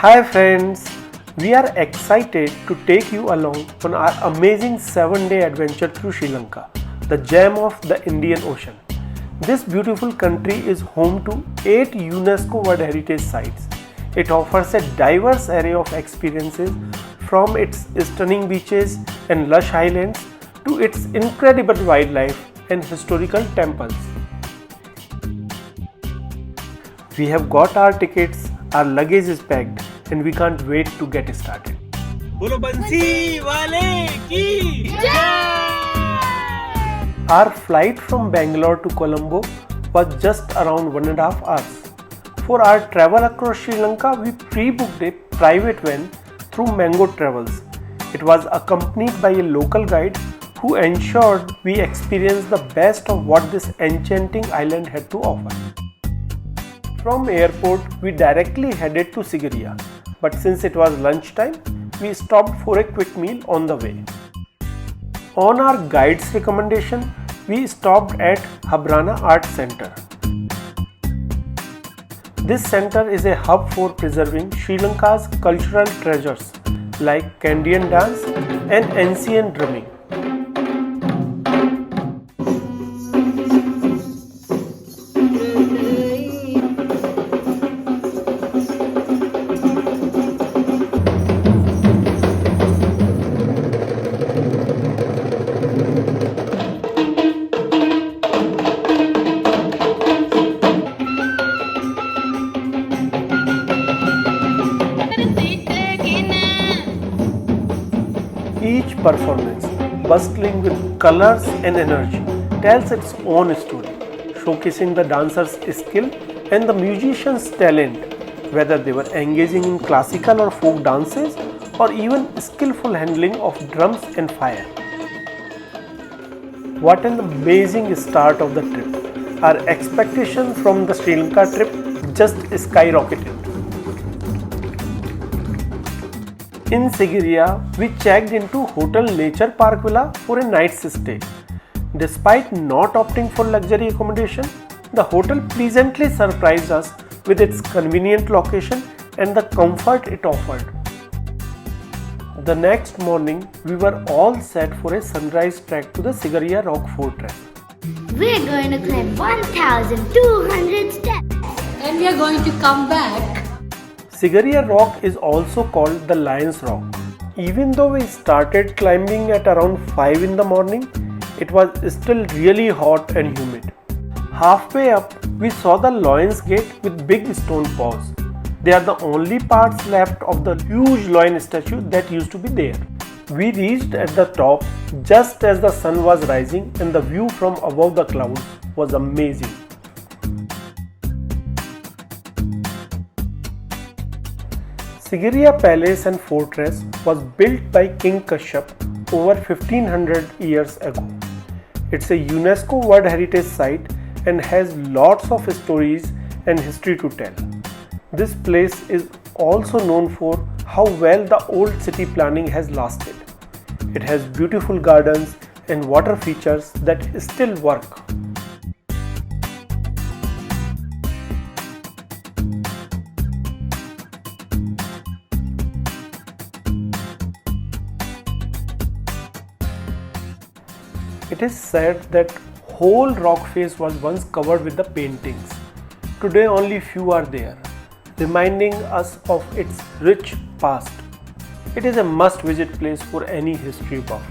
Hi friends, we are excited to take you along on our amazing 7-day adventure through Sri Lanka, the gem of the Indian Ocean. This beautiful country is home to 8 UNESCO World Heritage Sites. It offers a diverse array of experiences from its stunning beaches and lush highlands to its incredible wildlife and historical temples. We have got our tickets, our luggage is packed, and we can't wait to get started. बोलो बंसी वाले की Our flight from Bangalore to Colombo was just around 1.5 hours. For our travel across Sri Lanka, we pre-booked a private van through Mango Travels. It was accompanied by a local guide who ensured we experienced the best of what this enchanting island had to offer. From airport, we directly headed to Sigiriya, but since it was lunchtime, we stopped for a quick meal on the way. On our guide's recommendation, we stopped at Habrana Art Center. This center is a hub for preserving Sri Lanka's cultural treasures like Kandyan dance and ancient drumming. Each performance, bustling with colors and energy, tells its own story, showcasing the dancer's skill and the musician's talent, whether they were engaging in classical or folk dances or even skillful handling of drums and fire. What an amazing start of the trip! Our expectations from the Sri Lanka trip just skyrocketed. In Sigiriya, we checked into Hotel Nature Park Villa for a night's stay. Despite not opting for luxury accommodation, the hotel pleasantly surprised us with its convenient location and the comfort it offered. The next morning, we were all set for a sunrise trek to the Sigiriya Rock Fortress. We're going to climb 1,200 steps. And we are going to come back. Sigiriya Rock is also called the Lion's Rock. Even though we started climbing at around 5 in the morning, it was still really hot and humid. Halfway up, we saw the Lion's Gate with big stone paws. They are the only parts left of the huge lion statue that used to be there. We reached at the top just as the sun was rising and the view from above the clouds was amazing. Sigiriya Palace and Fortress was built by King Kashyap over 1500 years ago. It's a UNESCO World Heritage Site and has lots of stories and history to tell. This place is also known for how well the old city planning has lasted. It has beautiful gardens and water features that still work. It is said that whole rock face was once covered with the paintings. Today only few are there, reminding us of its rich past. It is a must-visit place for any history buff.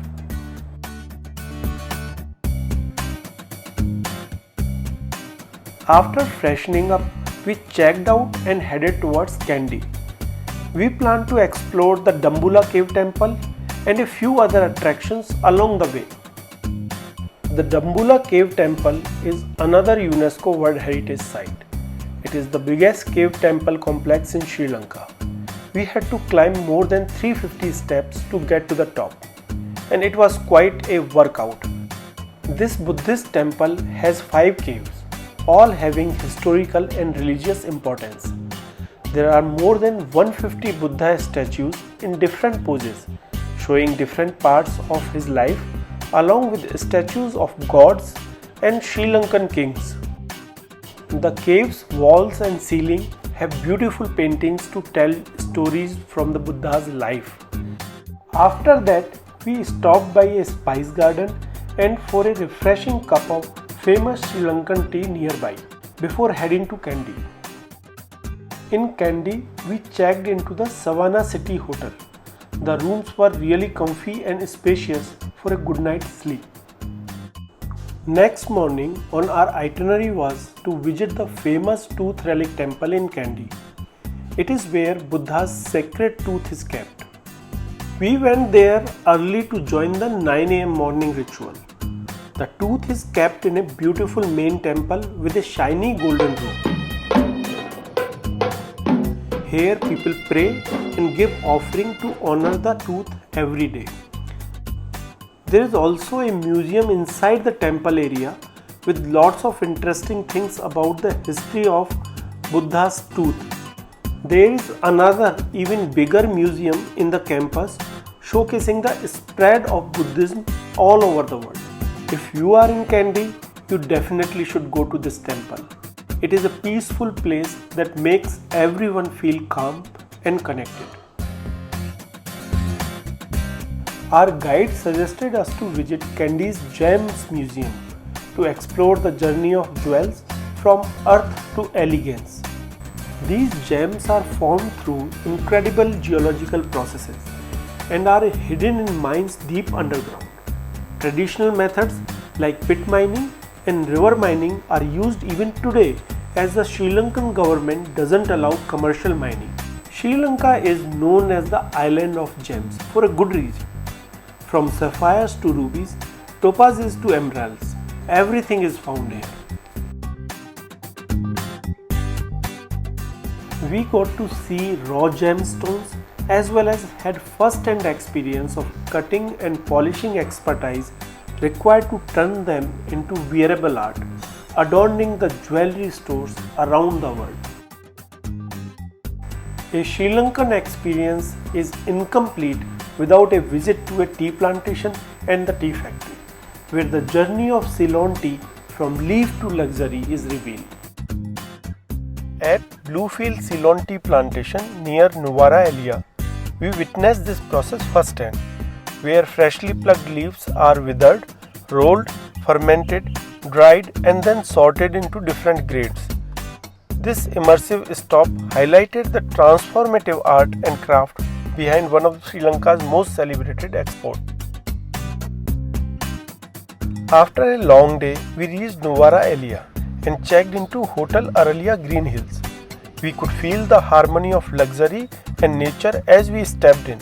After freshening up, we checked out and headed towards Kandy. We plan to explore the Dambula Cave Temple and a few other attractions along the way. The Dambula Cave Temple is another UNESCO World Heritage Site. It is the biggest cave temple complex in Sri Lanka. We had to climb more than 350 steps to get to the top, and it was quite a workout. This Buddhist temple has 5 caves, all having historical and religious importance. There are more than 150 Buddha statues in different poses, showing different parts of his life, along with statues of gods and Sri Lankan kings. The cave's walls and ceiling have beautiful paintings to tell stories from the Buddha's life. After that, we stopped by a spice garden and for a refreshing cup of famous Sri Lankan tea nearby before heading to Kandy. In Kandy, we checked into the Savannah City Hotel. The rooms were really comfy and spacious for a good night's sleep. Next morning on our itinerary was to visit the famous Tooth Relic Temple in Kandy. It is where Buddha's sacred tooth is kept. We went there early to join the 9 am morning ritual. The tooth is kept in a beautiful main temple with a shiny golden roof. Here people pray and give offering to honor the tooth every day. There is also a museum inside the temple area with lots of interesting things about the history of Buddha's tooth. There is another even bigger museum in the campus showcasing the spread of Buddhism all over the world. If you are in Kandy, you definitely should go to this temple. It is a peaceful place that makes everyone feel calm and connected. Our guide suggested us to visit Kandy's Gems Museum to explore the journey of jewels from earth to elegance. These gems are formed through incredible geological processes and are hidden in mines deep underground. Traditional methods like pit mining and river mining are used even today as the Sri Lankan government doesn't allow commercial mining. Sri Lanka is known as the island of gems for a good reason. From sapphires to rubies, topazes to emeralds, everything is found here. We got to see raw gemstones as well as had first-hand experience of cutting and polishing expertise required to turn them into wearable art, adorning the jewelry stores around the world. A Sri Lankan experience is incomplete without a visit to a tea plantation and the tea factory, where the journey of Ceylon tea from leaf to luxury is revealed. At Bluefield Ceylon Tea Plantation near Nuwara Elia, we witnessed this process firsthand, where freshly plucked leaves are withered, rolled, fermented, dried and then sorted into different grades. This immersive stop highlighted the transformative art and craft behind one of Sri Lanka's most celebrated exports. After a long day, we reached Nuwara Elia and checked into Hotel Aralia Green Hills. We could feel the harmony of luxury and nature as we stepped in.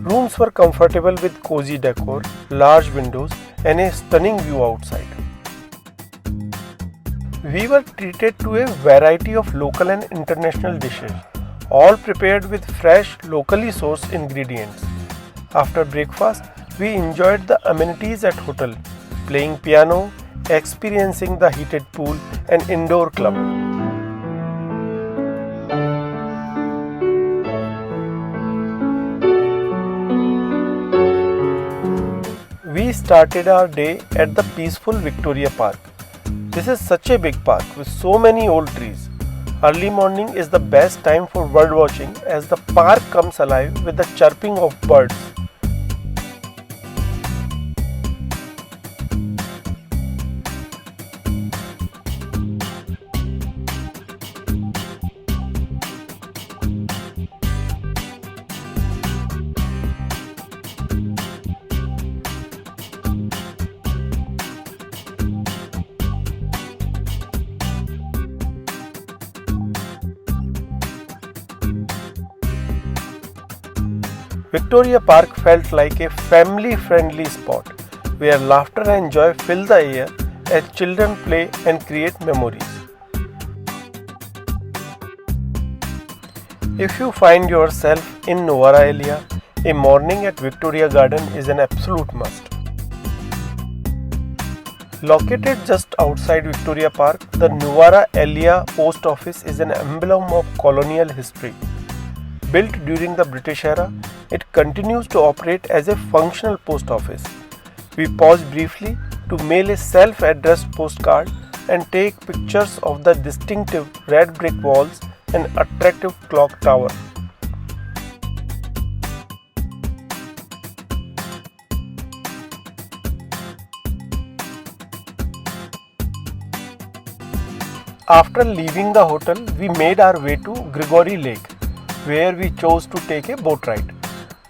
Rooms were comfortable with cozy decor, large windows and a stunning view outside. We were treated to a variety of local and international dishes, all prepared with fresh, locally sourced ingredients. After breakfast, we enjoyed the amenities at hotel, playing piano, experiencing the heated pool and indoor club. We started our day at the peaceful Victoria Park. This is such a big park with so many old trees. Early morning is the best time for bird watching as the park comes alive with the chirping of birds. Victoria Park felt like a family-friendly spot where laughter and joy fill the air as children play and create memories. If you find yourself in Nuwara Elia, a morning at Victoria Garden is an absolute must. Located just outside Victoria Park, the Nuwara Elia Post Office is an emblem of colonial history. Built during the British era, it continues to operate as a functional post office. We paused briefly to mail a self-addressed postcard and take pictures of the distinctive red brick walls an attractive clock tower. After leaving the hotel, we made our way to Grigory Lake, where we chose to take a boat ride.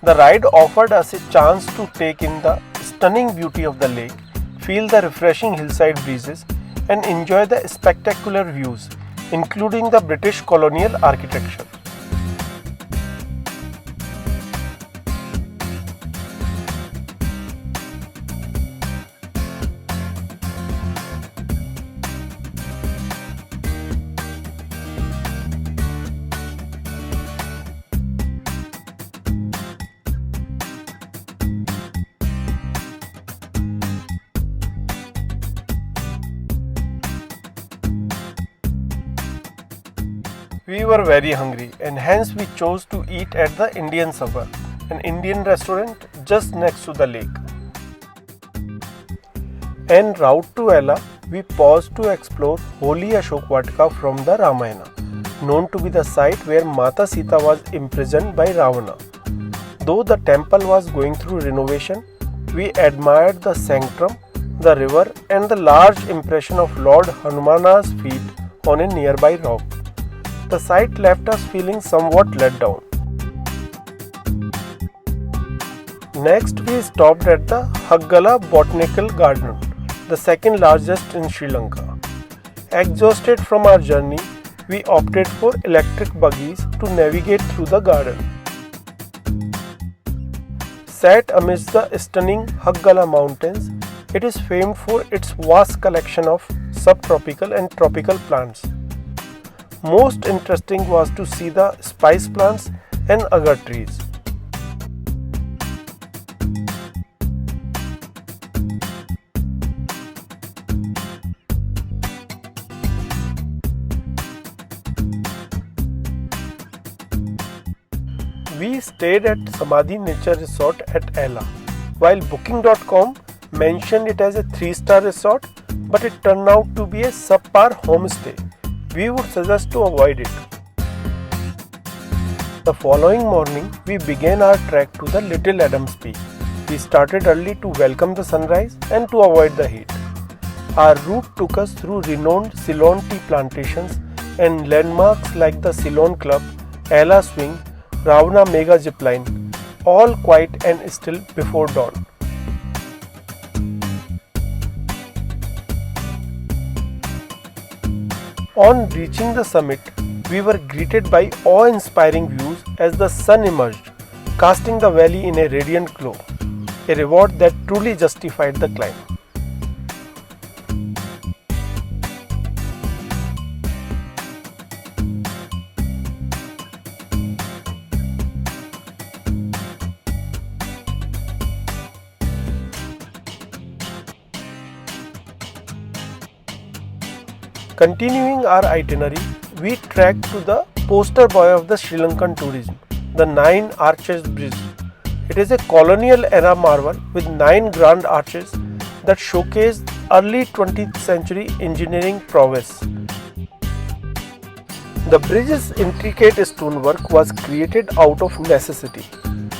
The ride offered us a chance to take in the stunning beauty of the lake, feel the refreshing hillside breezes, and enjoy the spectacular views, including the British colonial architecture. We were very hungry and hence we chose to eat at the Indian Supper, an Indian restaurant just next to the lake. En route to Ella, we paused to explore Holy Ashok Vatika from the Ramayana, known to be the site where Mata Sita was imprisoned by Ravana. Though the temple was going through renovation, we admired the sanctum, the river, and the large impression of Lord Hanumana's feet on a nearby rock. The site left us feeling somewhat let down. Next, we stopped at the Haggala Botanical Garden, the second largest in Sri Lanka. Exhausted from our journey, we opted for electric buggies to navigate through the garden. Set amidst the stunning Haggala Mountains, it is famed for its vast collection of subtropical and tropical plants. Most interesting was to see the spice plants and agar trees. We stayed at Samadhi Nature Resort at Ella. While Booking.com mentioned it as a 3-star resort, but it turned out to be a subpar homestay. We would suggest to avoid it. The following morning, we began our trek to the Little Adams Peak. We started early to welcome the sunrise and to avoid the heat. Our route took us through renowned Ceylon tea plantations and landmarks like the Ceylon Club, Ella Swing, Ravana Mega Zipline, all quiet and still before dawn. On reaching the summit, we were greeted by awe-inspiring views as the sun emerged, casting the valley in a radiant glow, a reward that truly justified the climb. Continuing our itinerary, we trekked to the poster boy of the Sri Lankan tourism, the 9 Arches Bridge. It is a colonial era marvel with 9 grand arches that showcase early 20th century engineering prowess. The bridge's intricate stonework was created out of necessity,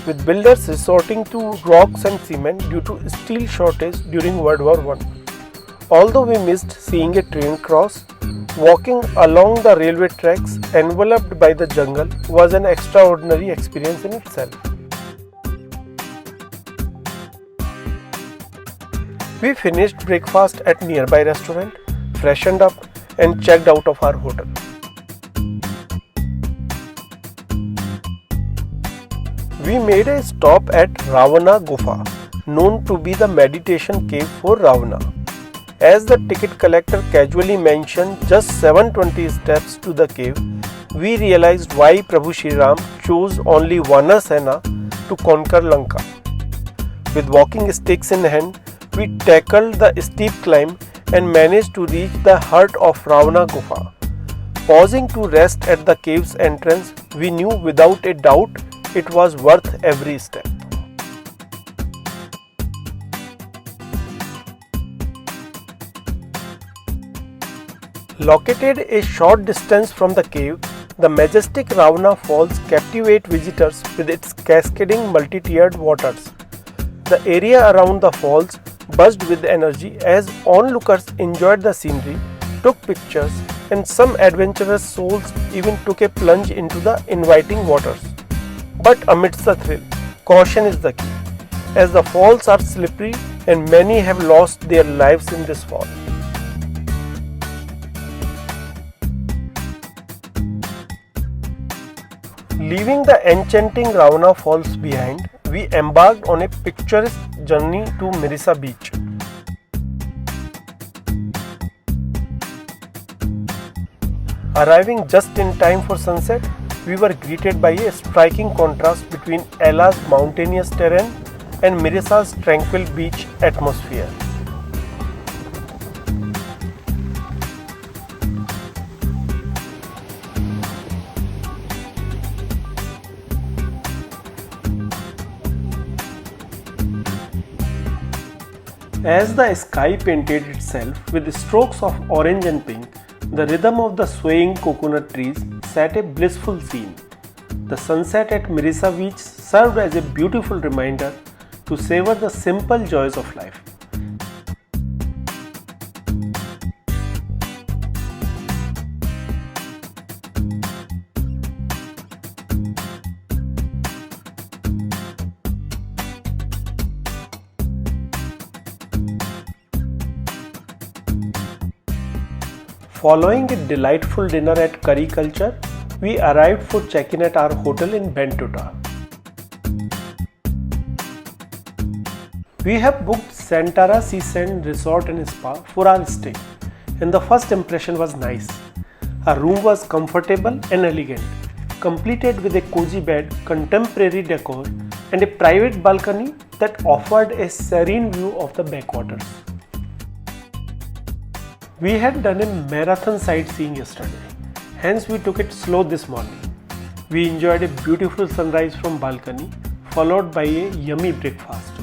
with builders resorting to rocks and cement due to steel shortage during World War I. Although we missed seeing a train cross, walking along the railway tracks enveloped by the jungle was an extraordinary experience in itself. We finished breakfast at nearby restaurant, freshened up and checked out of our hotel. We made a stop at Ravana Gufa, known to be the meditation cave for Ravana. As the ticket collector casually mentioned just 720 steps to the cave, we realized why Prabhu Shri Ram chose only Vanasena to conquer Lanka. With walking sticks in hand, we tackled the steep climb and managed to reach the heart of Ravana Gufa. Pausing to rest at the cave's entrance, we knew without a doubt it was worth every step. Located a short distance from the cave, The majestic Ravana Falls captivate visitors with its cascading multi-tiered waters. The area around the falls buzzed with energy as onlookers enjoyed the scenery, took pictures, and some adventurous souls even took a plunge into the inviting waters. But amidst the thrill, caution is the key, as the falls are slippery and many have lost their lives in this fall. Leaving the enchanting Ravana Falls behind, we embarked on a picturesque journey to Mirisa Beach. Arriving just in time for sunset, we were greeted by a striking contrast between Ela's mountainous terrain and Mirisa's tranquil beach atmosphere. As the sky painted itself with strokes of orange and pink, the rhythm of the swaying coconut trees set a blissful scene. The sunset at Mirisa Beach served as a beautiful reminder to savor the simple joys of life. Following a delightful dinner at Curry Culture, we arrived for check-in at our hotel in Bentota. We have booked Santara Sea Sand Resort and Spa for our stay, and the first impression was nice. Our room was comfortable and elegant, completed with a cozy bed, contemporary decor, and a private balcony that offered a serene view of the backwaters. We had done a marathon sightseeing yesterday, hence we took it slow this morning. We enjoyed a beautiful sunrise from balcony, followed by a yummy breakfast.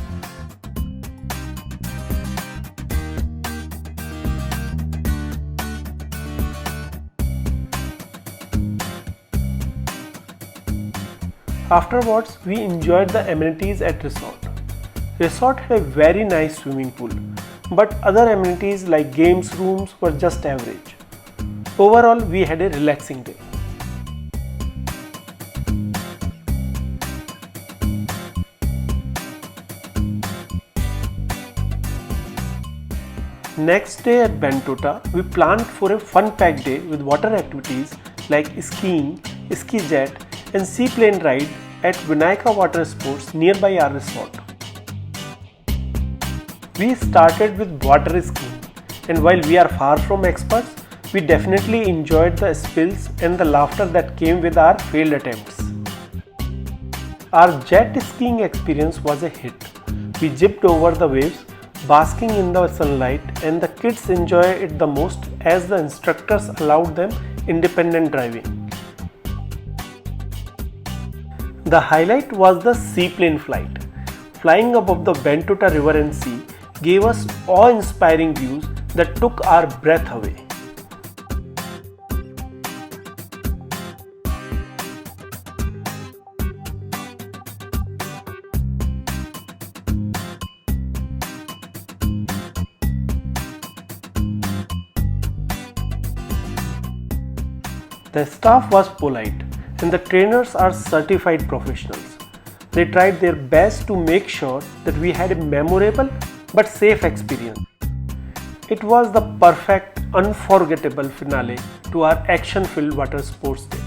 Afterwards, we enjoyed the amenities at resort. Resort had a very nice swimming pool, but other amenities like games rooms were just average. Overall, we had a relaxing day. Next day at Bentota, we planned for a fun-packed day with water activities like skiing, ski jet, and seaplane ride at Vinayaka Water Sports nearby our resort. We started with water skiing, and while we are far from experts, we definitely enjoyed the spills and the laughter that came with our failed attempts. Our jet skiing experience was a hit. We zipped over the waves, basking in the sunlight, and the kids enjoyed it the most as the instructors allowed them independent driving. The highlight was the seaplane flight. Flying above the Bentota river and sea gave us awe-inspiring views that took our breath away. The staff was polite and the trainers are certified professionals. They tried their best to make sure that we had a memorable but safe experience. It was the perfect, unforgettable finale to our action-filled water sports day.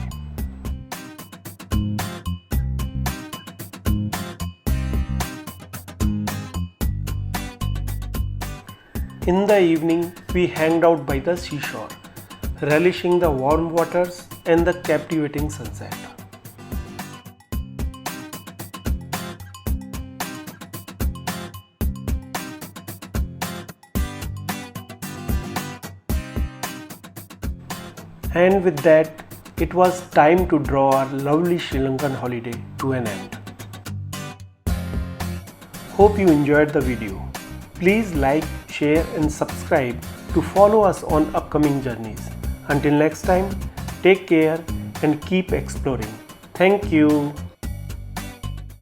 In the evening, we hanged out by the seashore, relishing the warm waters and the captivating sunset. And with that, it was time to draw our lovely Sri Lankan holiday to an end. Hope you enjoyed the video. Please like, share and subscribe to follow us on upcoming journeys. Until next time, take care and keep exploring. Thank you.